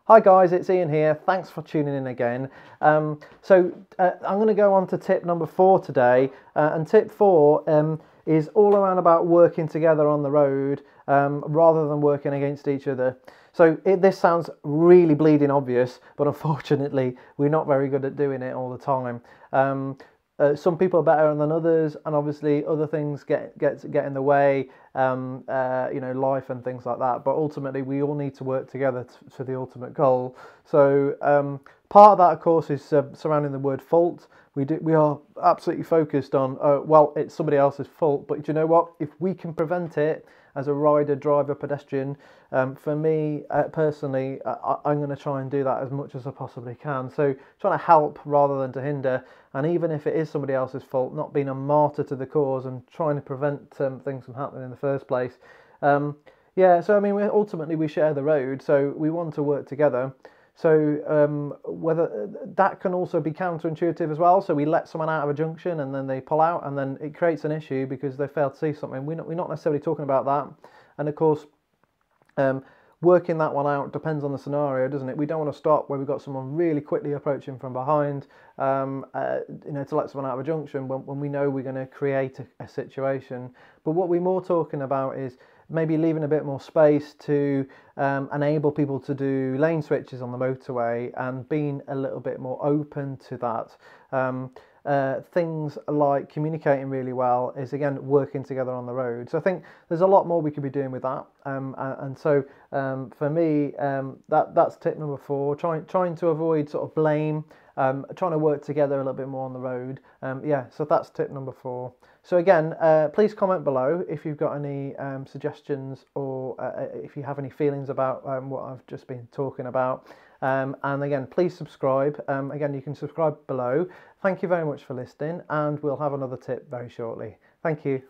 Hi guys, it's Ian here. Thanks for tuning in again. I'm going to go on to tip number 4 today, and tip 4 is all around about working together on the road rather than working against each other. So this sounds really bleeding obvious, but unfortunately we're not very good at doing it all the time. Some people are better than others, and obviously other things get in the way, life and things like that. But ultimately, we all need to work together for the ultimate goal. So part of that, of course, is surrounding the word fault. We are absolutely focused on well, it's somebody else's fault. But do you know what? If we can prevent it as a rider, driver, pedestrian, for me personally, I'm going to try and do that as much as I possibly can. So trying to help rather than to hinder, and even if it is somebody else's fault, not being a martyr to the cause and trying to prevent things from happening in the first place. So I mean, ultimately we share the road, so we want to work together. So whether that can also be counterintuitive as well. So we let someone out of a junction and then they pull out, and then it creates an issue because they fail to see something. We're not necessarily talking about that. And of course, working that one out depends on the scenario, doesn't it? We don't want to stop where we've got someone really quickly approaching from behind, to let someone out of a junction when we know we're going to create a situation. But what we're more talking about is maybe leaving a bit more space to enable people to do lane switches on the motorway and being a little bit more open to that. Things like communicating really well is, again, working together on the road. So I think there's a lot more we could be doing with that. So for me, that's tip number 4, trying to avoid sort of blame, trying to work together a little bit more on the road. So that's tip number 4. So again, please comment below if you've got any suggestions, or if you have any feelings about what I've just been talking about. And again, please subscribe. Again, you can subscribe below. Thank you very much for listening, and we'll have another tip very shortly. Thank you.